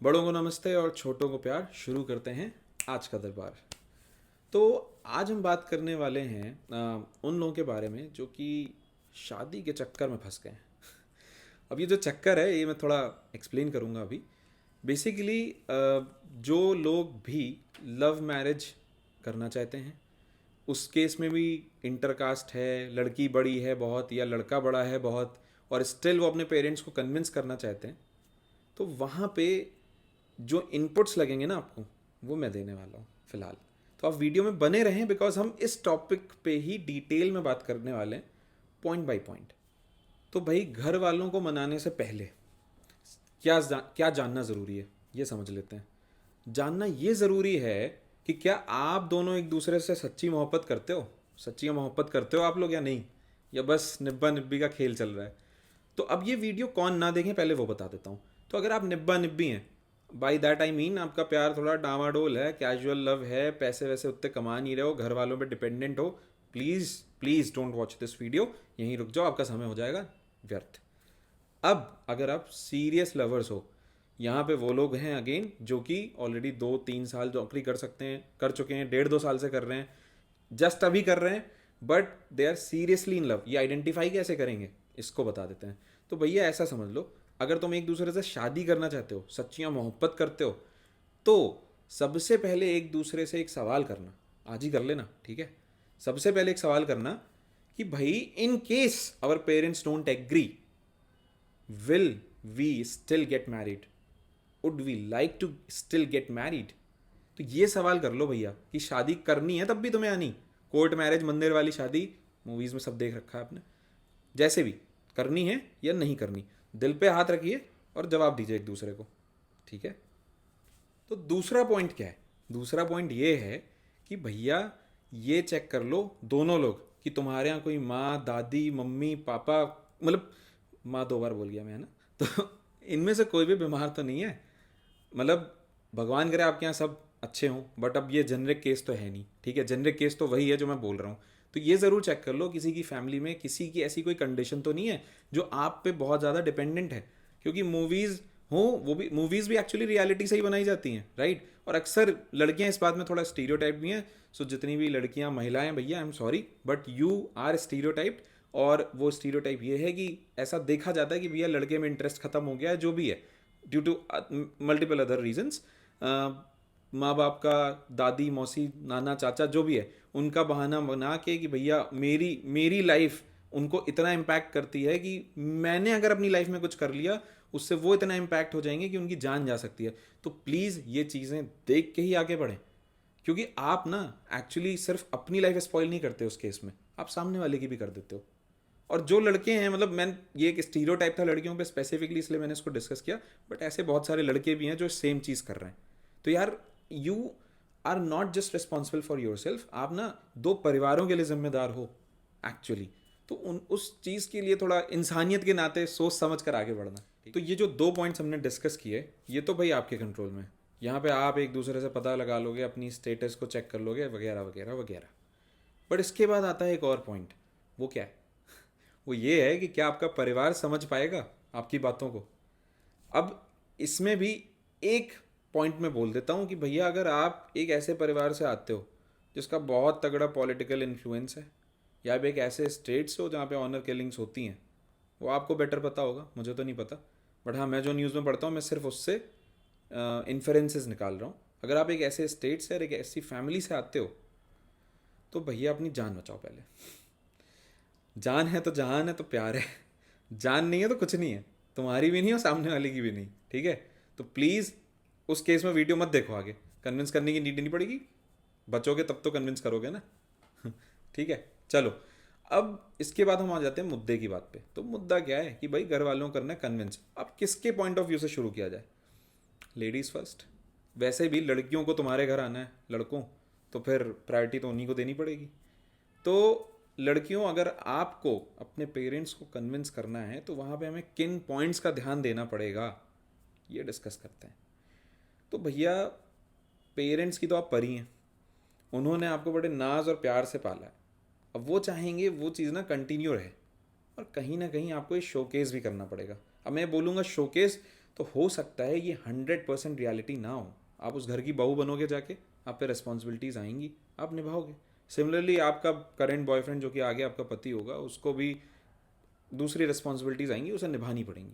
बड़ों को नमस्ते और छोटों को प्यार। शुरू करते हैं आज का दरबार। तो आज हम बात करने वाले हैं उन लोगों के बारे में जो कि शादी के चक्कर में फंस गए हैं। अब ये जो चक्कर है ये मैं थोड़ा एक्सप्लेन करूँगा अभी। बेसिकली जो लोग भी लव मैरिज करना चाहते हैं, उस केस में भी इंटरकास्ट है, लड़की बड़ी है बहुत या लड़का बड़ा है बहुत, और स्टिल वो अपने पेरेंट्स को कन्विंस करना चाहते हैं, तो वहाँ पे जो इनपुट्स लगेंगे ना आपको, वो मैं देने वाला हूँ फिलहाल। तो आप वीडियो में बने रहें बिकॉज हम इस टॉपिक पे ही डिटेल में बात करने वाले हैं, पॉइंट बाय पॉइंट। तो भाई, घर वालों को मनाने से पहले क्या जानना ज़रूरी है ये समझ लेते हैं। जानना ये ज़रूरी है कि क्या आप दोनों एक दूसरे से सच्ची मोहब्बत करते हो। सच्ची मोहब्बत करते हो आप लोग या नहीं, या बस निब्बा निब्बी का खेल चल रहा है। तो अब ये वीडियो कौन ना देखें पहले वो बता देता हूँ। तो अगर आप निब्बा निब्बी हैं, बाई दैट आई मीन आपका प्यार थोड़ा डामाडोल है, कैजुअल लव है, पैसे वैसे उतने कमा नहीं रहे हो, घर वालों पे डिपेंडेंट हो, please please don't watch this video. यहीं रुक जाओ, आपका समय हो जाएगा व्यर्थ। अब अगर आप सीरियस लवर्स हो, यहाँ पे वो लोग हैं अगेन जो कि ऑलरेडी 2-3 साल नौकरी कर सकते हैं, कर चुके हैं, 1.5-2 साल से कर रहे हैं, जस्ट अभी कर रहे हैं, but they are seriously in love. ये आइडेंटिफाई कैसे करेंगे इसको बता देते हैं। तो भैया ऐसा समझ लो, अगर तुम एक दूसरे से शादी करना चाहते हो, सच्चियाँ मोहब्बत करते हो, तो सबसे पहले एक दूसरे से एक सवाल करना। आज ही कर लेना, ठीक है। सबसे पहले एक सवाल करना कि भाई, in case our parents don't agree, will we still get married, would we like to still get married. तो ये सवाल कर लो भैया कि शादी करनी है तब भी तुम्हें आनी। कोर्ट मैरिज, मंदिर वाली शादी, मूवीज में सब देख रखा है आपने। जैसे भी करनी है या नहीं करनी, दिल पे हाथ रखिए और जवाब दीजिए एक दूसरे को, ठीक है। तो दूसरा पॉइंट क्या है? दूसरा पॉइंट ये है कि भैया, ये चेक कर लो दोनों लोग कि तुम्हारे यहाँ कोई माँ, दादी, मम्मी, पापा, मतलब माँ 2 बार बोल गया मैं, है ना। तो इनमें से कोई भी बीमार तो नहीं है। मतलब भगवान करे आपके यहाँ सब अच्छे हों, बट अब ये जेनरिक केस तो है नहीं, ठीक है। जेनरिक केस तो वही है जो मैं बोल रहा हूँ। तो ये ज़रूर चेक कर लो किसी की फैमिली में किसी की ऐसी कोई कंडीशन तो नहीं है जो आप पे बहुत ज़्यादा डिपेंडेंट है। क्योंकि मूवीज़ हो, वो भी मूवीज़ भी एक्चुअली रियलिटी से ही बनाई जाती हैं, राइट। और अक्सर लड़कियां इस बात में थोड़ा स्टीरियोटाइप भी हैं। सो जितनी भी लड़कियां, महिलाएं, भैया I am sorry but you are stereotyped. और वो स्टीरियोटाइप ये है कि ऐसा देखा जाता है कि भैया लड़के में इंटरेस्ट खत्म हो गया है, जो भी है, due to multiple other reasons. माँ बाप का, दादी, मौसी, नाना, चाचा, जो भी है, उनका बहाना बना के कि भैया मेरी मेरी लाइफ उनको इतना इम्पैक्ट करती है कि मैंने अगर अपनी लाइफ में कुछ कर लिया, उससे वो इतना इम्पैक्ट हो जाएंगे कि उनकी जान जा सकती है। तो प्लीज़ ये चीज़ें देख के ही आगे बढ़ें। क्योंकि आप ना एक्चुअली सिर्फ अपनी लाइफ स्पॉइल नहीं करते उस केस में, आप सामने वाले की भी कर देते हो। और जो लड़के हैं, मतलब मैं, ये एक स्टीरियोटाइप था लड़कियों पे स्पेसिफिकली इसलिए मैंने इसको डिस्कस किया, बट ऐसे बहुत सारे लड़के भी हैं जो सेम चीज़ कर रहे हैं। तो यार, you are not just responsible for yourself, आप ना 2 परिवारों के लिए जिम्मेदार हो एक्चुअली। तो उस चीज़ के लिए थोड़ा इंसानियत के नाते सोच समझ कर आगे बढ़ना। तो ये जो 2 पॉइंट्स हमने डिस्कस किए, ये तो भाई आपके कंट्रोल में है। यहाँ पे आप एक दूसरे से पता लगा लोगे, अपनी स्टेटस को चेक कर लोगे, वगैरह वगैरह वगैरह। बट इसके बाद आता है एक और पॉइंट। वो क्या है? वो ये है कि क्या आपका परिवार समझ पाएगा आपकी बातों को। अब इसमें भी एक पॉइंट में बोल देता हूँ कि भैया, अगर आप एक ऐसे परिवार से आते हो जिसका बहुत तगड़ा पॉलिटिकल इन्फ्लुएंस है, या आप एक ऐसे स्टेट से हो जहाँ पे ऑनर किलिंग्स होती हैं, वो आपको बेटर पता होगा, मुझे तो नहीं पता। बट हाँ, मैं जो न्यूज़ में पढ़ता हूँ, मैं सिर्फ उससे इन्फरेंसेस निकाल रहा हूँ। अगर आप एक ऐसे स्टेट से और एक ऐसी फैमिली से आते हो, तो भैया अपनी जान बचाओ पहले। जान है तो जहान है तो प्यार है, जान नहीं है तो कुछ नहीं है, तुम्हारी भी नहीं और सामने वाले की भी नहीं, ठीक है। तो प्लीज़ उस केस में वीडियो मत देखो आगे, कन्विंस करने की नीड नहीं पड़ेगी। बचोगे तब तो कन्विंस करोगे ना। ठीक है, चलो। अब इसके बाद हम आ जाते हैं मुद्दे की बात पे। तो मुद्दा क्या है कि भाई, घर वालों को करना है कन्विंस। अब किसके पॉइंट ऑफ व्यू से शुरू किया जाए? Ladies first. वैसे भी लड़कियों को तुम्हारे घर आना है, लड़कों, तो फिर प्रायोरिटी तो उन्हीं को देनी पड़ेगी। तो लड़कियों, अगर आपको अपने पेरेंट्स को कन्विंस करना है, तो वहाँ पे हमें किन पॉइंट्स का ध्यान देना पड़ेगा, ये डिस्कस करते हैं। तो भैया, पेरेंट्स की तो आप परी हैं, उन्होंने आपको बड़े नाज और प्यार से पाला है। अब वो चाहेंगे वो चीज़ ना कंटिन्यू रहे, और कहीं ना कहीं आपको ये शोकेस भी करना पड़ेगा। अब मैं बोलूँगा शोकेस, तो हो सकता है ये 100% रियलिटी ना हो। आप उस घर की बहू बनोगे जाके, आप पे रिस्पॉन्सिबिलिटीज़ आएंगी, आप निभाओगे। सिमिलरली आपका करंट बॉयफ्रेंड जो कि आगे आपका पति होगा, उसको भी दूसरी रिस्पॉन्सिबिलिटीज़ आएंगी, उसे निभानी पड़ेंगी।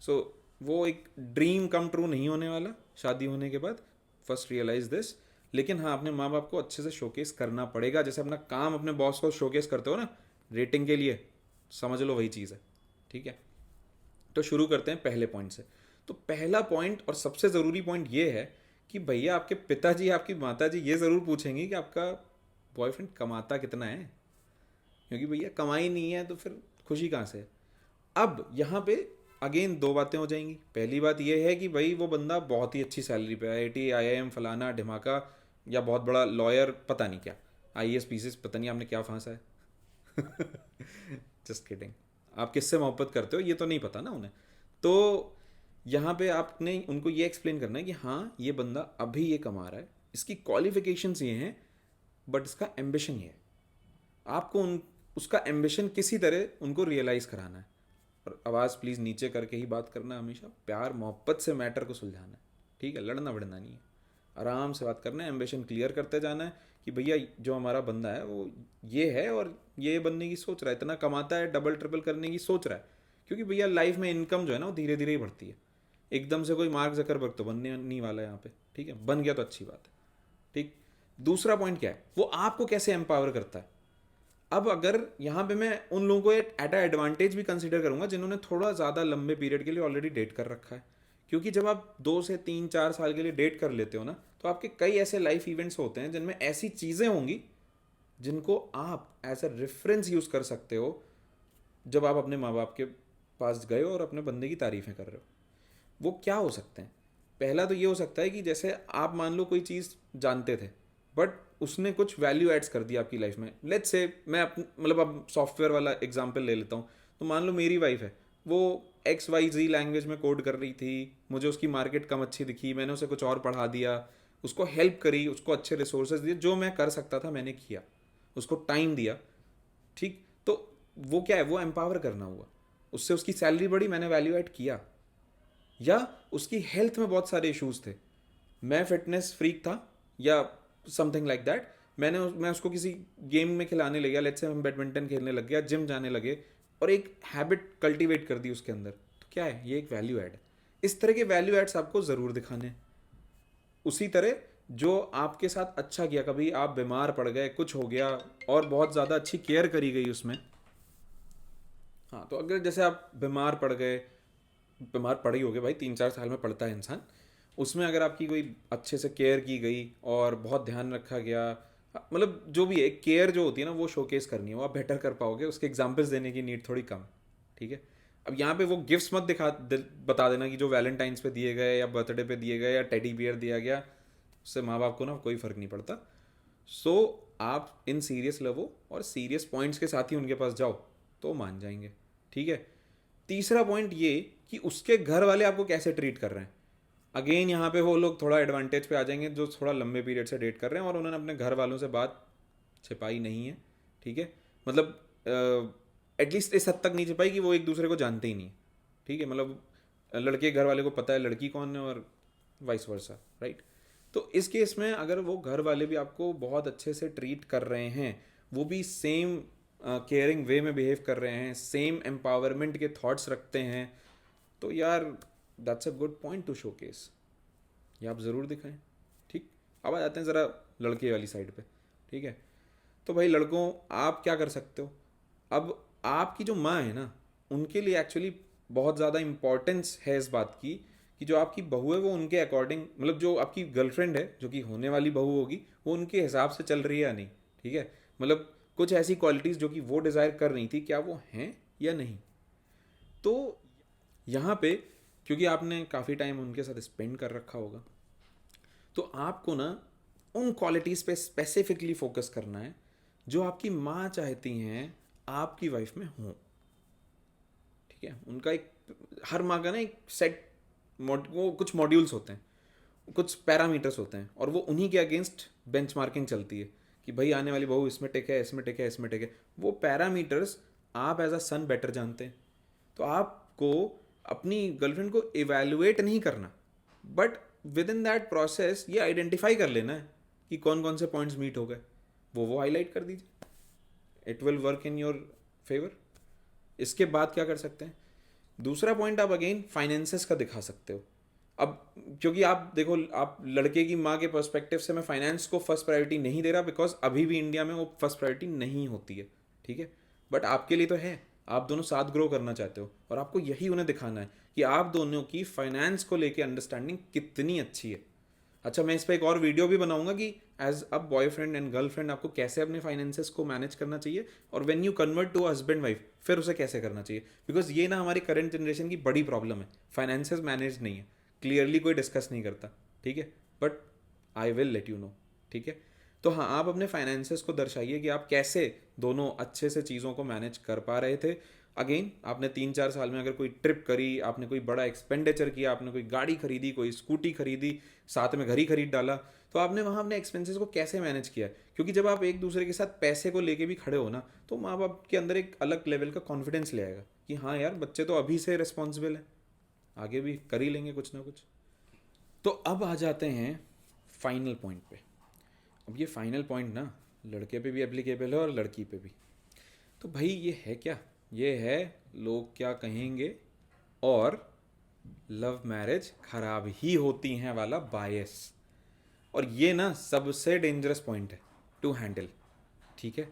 सो वो एक ड्रीम कम ट्रू नहीं होने वाला शादी होने के बाद, फर्स्ट रियलाइज दिस। लेकिन हाँ, अपने माँ बाप को अच्छे से शोकेस करना पड़ेगा, जैसे अपना काम अपने बॉस को शोकेस करते हो ना रेटिंग के लिए, समझ लो वही चीज़ है। ठीक है, तो शुरू करते हैं पहले पॉइंट से। तो पहला पॉइंट और सबसे ज़रूरी पॉइंट ये है कि भैया आपके पिताजी आपकी माताजी ये ज़रूर पूछेंगे कि आपका बॉयफ्रेंड कमाता कितना है, क्योंकि भैया कमाई नहीं है तो फिर खुशी कहाँ से है। अब यहाँ पे अगेन दो बातें हो जाएंगी। पहली बात यह है कि भाई वो बंदा बहुत ही अच्छी सैलरी पे, IIT IIM फलाना ढिमाका, या बहुत बड़ा लॉयर, पता नहीं क्या, IAS PCS, पता नहीं आपने क्या फांसा है। Just kidding. आप किससे मोहब्बत करते हो ये तो नहीं पता ना उन्हें। तो यहाँ पे आपने उनको ये एक्सप्लेन करना है कि हाँ ये बंदा अभी ये कमा रहा है, इसकी क्वालिफिकेशंस ये हैं, बट इसका एम्बिशन ये है। आपको उसका एम्बिशन किसी तरह उनको रियलाइज़ कराना है। और आवाज़ प्लीज़ नीचे करके ही बात करना है, हमेशा प्यार मोहब्बत से मैटर को सुलझाना है। ठीक है, लड़ना वड़ना नहीं है, आराम से बात करना है, एम्बिशन क्लियर करते जाना है कि भैया जो हमारा बंदा है वो ये है और ये बनने की सोच रहा है, इतना कमाता है, डबल ट्रिपल करने की सोच रहा है। क्योंकि भैया लाइफ में इनकम जो है ना वो धीरे धीरे ही बढ़ती है। एकदम से कोई मार्क जकरबर्ग तो बनने नहीं वाला है यहाँ पे। ठीक है, बन गया तो अच्छी बात है। ठीक। दूसरा पॉइंट क्या है, वो आपको कैसे एम्पावर करता है। अब अगर यहाँ पे मैं उन लोगों को एट अ एडवांटेज भी कंसिडर करूंगा जिन्होंने थोड़ा ज़्यादा लंबे पीरियड के लिए ऑलरेडी डेट कर रखा है। क्योंकि जब आप 2 से 3 4 साल के लिए डेट कर लेते हो ना, तो आपके कई ऐसे लाइफ इवेंट्स होते हैं जिनमें ऐसी चीज़ें होंगी जिनको आप एज अ रेफरेंस यूज़ कर सकते हो जब आप अपने माँ बाप के पास गए हो और अपने बंदे की तारीफ़ें कर रहे हो। वो क्या हो सकते हैं। पहला तो ये हो सकता है कि जैसे आप मान लो कोई चीज़ जानते थे, बट उसने कुछ वैल्यू एड्स कर दी आपकी लाइफ में। लेट्स से मैं मतलब अब सॉफ्टवेयर वाला एग्जांपल ले लेता हूँ। तो मान लो मेरी वाइफ है, वो XYZ लैंग्वेज में कोड कर रही थी, मुझे उसकी मार्केट कम अच्छी दिखी, मैंने उसे कुछ और पढ़ा दिया, उसको हेल्प करी, उसको अच्छे रिसोर्सेज दिए, जो मैं कर सकता था मैंने किया, उसको टाइम दिया। ठीक। तो वो क्या है, वो एम्पावर करना हुआ। उससे उसकी सैलरी बढ़ी, मैंने वैल्यू ऐड किया। या उसकी हेल्थ में बहुत सारे इश्यूज थे, मैं फिटनेस फ्रीक था या समथिंग लाइक दैट, मैं उसको किसी गेम में खिलाने लग गया, लेट्स से हम बैडमिंटन खेलने लग गया, जिम जाने लगे, और एक हैबिट कल्टीवेट कर दी उसके अंदर। तो क्या है, ये एक वैल्यू ऐड है। इस तरह के वैल्यू एड्स आपको ज़रूर दिखाने हैं। उसी तरह जो आपके साथ अच्छा किया, कभी आप बीमार पड़ गए, कुछ हो गया और बहुत ज़्यादा अच्छी केयर करी गई उसमें। हाँ, तो अगर जैसे आप बीमार पड़ गए, बीमार पड़े ही होगे भाई, 3 4 साल में पड़ता है इंसान, उसमें अगर आपकी कोई अच्छे से केयर की गई और बहुत ध्यान रखा गया, मतलब जो भी है केयर जो होती है ना वो शोकेस करनी है, वो आप बेटर कर पाओगे, उसके एग्जाम्पल्स देने की नीड थोड़ी कम। ठीक है। अब यहाँ पे वो गिफ्ट्स मत बता देना कि जो वैलेंटाइंस पे दिए गए या बर्थडे पे दिए गए या टेडी बियर दिया गया, उससे माँ बाप को ना कोई फ़र्क नहीं पड़ता। सो आप इन सीरियस लवो और सीरियस पॉइंट्स के साथ ही उनके पास जाओ, तो मान जाएंगे। ठीक है। तीसरा पॉइंट ये कि उसके घर वाले आपको कैसे ट्रीट कर रहे हैं। अगेन यहाँ पे वो लोग थोड़ा एडवांटेज पे आ जाएंगे जो थोड़ा लंबे पीरियड से डेट कर रहे हैं और उन्होंने अपने घर वालों से बात छिपाई नहीं है। ठीक है, मतलब एटलीस्ट इस हद तक नहीं छिपाई कि वो एक दूसरे को जानते ही नहीं। ठीक है, मतलब लड़के घर वाले को पता है लड़की कौन है और वाइस वर्सा, राइट। तो इस केस में अगर वो घर वाले भी आपको बहुत अच्छे से ट्रीट कर रहे हैं, वो भी सेम केयरिंग वे में बिहेव कर रहे हैं, सेम एम्पावरमेंट के थॉट्स रखते हैं, तो यार that's a good point two showcase. ये आप ज़रूर दिखाएं। ठीक। अब आ जाते हैं ज़रा लड़के वाली साइड पे। ठीक है। तो भाई लड़कों, आप क्या कर सकते हो। अब आपकी जो माँ है ना, उनके लिए एक्चुअली बहुत ज़्यादा इम्पोर्टेंस है इस बात की कि जो आपकी बहू है वो उनके अकॉर्डिंग, मतलब जो आपकी गर्लफ्रेंड है जो कि होने वाली बहू होगी, वो उनके हिसाब से चल रही है या नहीं। ठीक है, मतलब कुछ ऐसी क्वालिटीज़ जो कि वो डिज़ायर कर रही थी, क्या वो हैं या नहीं। तो यहाँ पे क्योंकि आपने काफ़ी टाइम उनके साथ स्पेंड कर रखा होगा, तो आपको ना उन क्वालिटीज़ पे स्पेसिफिकली फोकस करना है जो आपकी माँ चाहती हैं आपकी वाइफ में हों। ठीक है, उनका एक, हर माँ का ना एक सेट वो कुछ मॉड्यूल्स होते हैं, कुछ पैरामीटर्स होते हैं, और वो उन्हीं के अगेंस्ट बेंचमार्किंग चलती है कि भाई आने वाली बहू इसमें टिक है, इसमें टिक है, इसमें टिक है। वो पैरामीटर्स आप एज अ सन बेटर जानते हैं। तो आपको अपनी गर्लफ्रेंड को इवेलुएट नहीं करना, but with in that process ये आइडेंटिफाई कर लेना है कि कौन कौन से पॉइंट्स मीट हो गए, वो हाईलाइट कर दीजिए, it will work in your favour. इसके बाद क्या कर सकते हैं, दूसरा पॉइंट आप अगेन फाइनेंसेस का दिखा सकते हो। अब क्योंकि आप देखो, आप लड़के की माँ के पर्सपेक्टिव से मैं फाइनेंस को फर्स्ट प्रायोरिटी नहीं दे रहा, बिकॉज अभी भी इंडिया में वो फर्स्ट प्रायोरिटी नहीं होती है, ठीक है, बट आपके लिए तो है। आप दोनों साथ ग्रो करना चाहते हो और आपको यही उन्हें दिखाना है कि आप दोनों की फाइनेंस को लेके अंडरस्टैंडिंग कितनी अच्छी है। अच्छा, मैं इस पर एक और वीडियो भी बनाऊंगा कि as a boyfriend and girlfriend आपको कैसे अपने फाइनेंसेस को मैनेज करना चाहिए, और when you convert to husband wife फिर उसे कैसे करना चाहिए, बिकॉज ये ना हमारी करंट जनरेशन की बड़ी प्रॉब्लम है, फाइनेंसेस मैनेज नहीं है, क्लियरली कोई डिस्कस नहीं करता, ठीक है, but I will let you know, ठीक है। तो हाँ, आप अपने फाइनेंसेस को दर्शाइए कि आप कैसे दोनों अच्छे से चीज़ों को मैनेज कर पा रहे थे। अगेन, आपने 3-4 साल में अगर कोई ट्रिप करी, आपने कोई बड़ा एक्सपेंडिचर किया, आपने कोई गाड़ी खरीदी, कोई स्कूटी खरीदी, साथ में घर ही खरीद डाला, तो आपने वहाँ अपने एक्सपेंसेस को कैसे मैनेज किया। क्योंकि जब आप एक दूसरे के साथ पैसे को लेके भी खड़े हो ना, तो माँ बाप के अंदर एक अलग लेवल का कॉन्फिडेंस ले आएगा कि हाँ यार, बच्चे तो अभी से रिस्पॉन्सिबल है, आगे भी कर ही लेंगे कुछ ना कुछ। तो अब आ जाते हैं फाइनल पॉइंट पे। अब ये फाइनल पॉइंट ना लड़के पे भी एप्लीकेबल है और लड़की पे भी। तो भाई ये है क्या, ये है लोग क्या कहेंगे और लव मैरिज खराब ही होती हैं वाला बायस। और ये ना सबसे डेंजरस पॉइंट है टू हैंडल, ठीक है,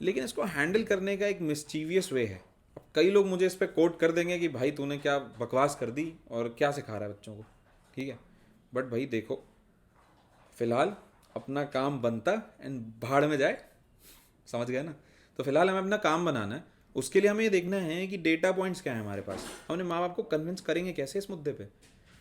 लेकिन इसको हैंडल करने का एक मिस्चीवियस वे है। अब कई लोग मुझे इस पर कोट कर देंगे कि भाई तूने क्या बकवास कर दी और क्या सिखा रहा है बच्चों को, ठीक है, बट भाई देखो, फिलहाल अपना काम बनता एंड भाड़ में जाए, समझ गए ना। तो फिलहाल हमें अपना काम बनाना है, उसके लिए हमें ये देखना है कि डेटा पॉइंट्स क्या है हमारे पास, हमने माँ बाप को कन्विंस करेंगे कैसे इस मुद्दे पे।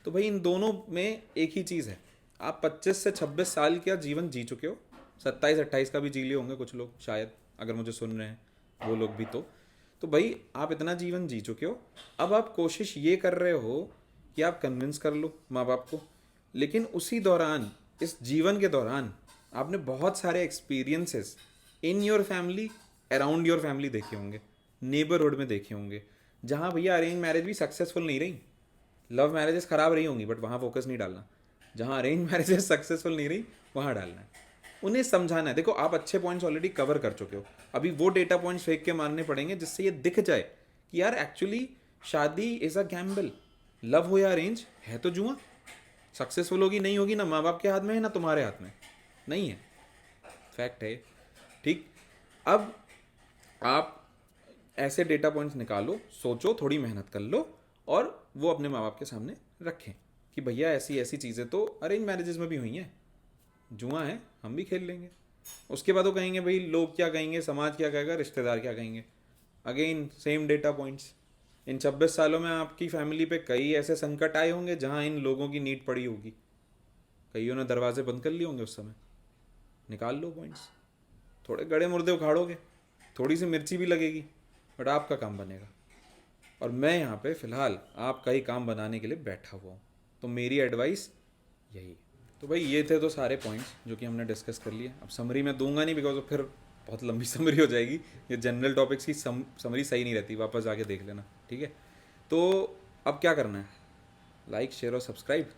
तो भाई इन दोनों में एक ही चीज़ है, आप 25 से 26 साल का जीवन जी चुके हो, 27-28 का भी जी लिए होंगे कुछ लोग शायद, अगर मुझे सुन रहे हैं वो लोग भी। तो भाई आप इतना जीवन जी चुके हो, अब आप कोशिश ये कर रहे हो कि आप कन्विंस कर लो माँ बाप को, लेकिन उसी दौरान, इस जीवन के दौरान आपने बहुत सारे experiences in your family, around your family देखे होंगे, नेबरहुड में देखे होंगे, जहाँ भैया अरेंज मैरिज भी सक्सेसफुल नहीं रही, लव मैरिजेस खराब रही होंगी, बट वहाँ फोकस नहीं डालना। जहाँ अरेंज मैरिजेस सक्सेसफुल नहीं रही वहाँ डालना है, उन्हें समझाना है। देखो, आप अच्छे पॉइंट्स ऑलरेडी कवर कर चुके हो, अभी वो डेटा पॉइंट्स फेंक के मारने पड़ेंगे जिससे ये दिख जाए कि यार एक्चुअली शादी इज़ अ गैम्बल, लव हो या अरेंज है तो जुआ, सक्सेसफुल होगी नहीं होगी ना माँ बाप के हाथ में है ना तुम्हारे हाथ में, नहीं है, फैक्ट है, ठीक। अब आप ऐसे डेटा पॉइंट्स निकालो, सोचो, थोड़ी मेहनत कर लो और वो अपने माँ बाप के सामने रखें कि भैया ऐसी ऐसी चीज़ें तो अरेंज मैरिजेस में भी हुई हैं, जुआ है, हम भी खेल लेंगे। उसके बाद वो कहेंगे भाई लोग क्या कहेंगे, समाज क्या कहेगा, रिश्तेदार क्या कहेंगे, अगेन सेम डेटा पॉइंट्स। इन 26 सालों में आपकी फैमिली पे कई ऐसे संकट आए होंगे जहाँ इन लोगों की नीड पड़ी होगी, कईयों ने दरवाजे बंद कर लिए होंगे उस समय, निकाल लो पॉइंट्स, थोड़े गड़े मुर्दे उखाड़ोगे, थोड़ी सी मिर्ची भी लगेगी, बट आपका काम बनेगा। और मैं यहाँ पे फ़िलहाल आपका ही काम बनाने के लिए बैठा हुआ हूँ, तो मेरी एडवाइस यही है। तो भाई ये थे तो सारे पॉइंट्स जो कि हमने डिस्कस कर लिए। अब समरी मैं दूंगा नहीं, बिकॉज फिर बहुत लंबी समरी हो जाएगी, ये जनरल टॉपिक्स की समरी सही नहीं रहती, वापस जाके देख लेना, ठीक है। तो अब क्या करना है, लाइक शेयर और सब्सक्राइब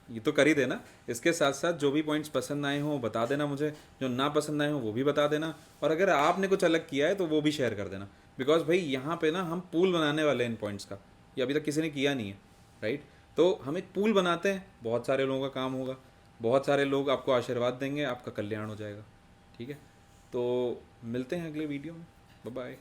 ये तो कर ही देना, इसके साथ साथ जो भी पॉइंट्स पसंद आए हों बता देना मुझे, जो ना पसंद आए हों वो भी बता देना, और अगर आपने कुछ अलग किया है तो वो भी शेयर कर देना, बिकॉज भाई यहाँ पे ना हम पूल बनाने वाले हैं इन पॉइंट्स का, ये अभी तक किसी ने किया नहीं है, राइट। तो हम एक पूल बनाते हैं, बहुत सारे लोगों का काम होगा, बहुत सारे लोग आपको आशीर्वाद देंगे, आपका कल्याण हो जाएगा, ठीक है। तो मिलते हैं अगले वीडियो में, बाय बाय।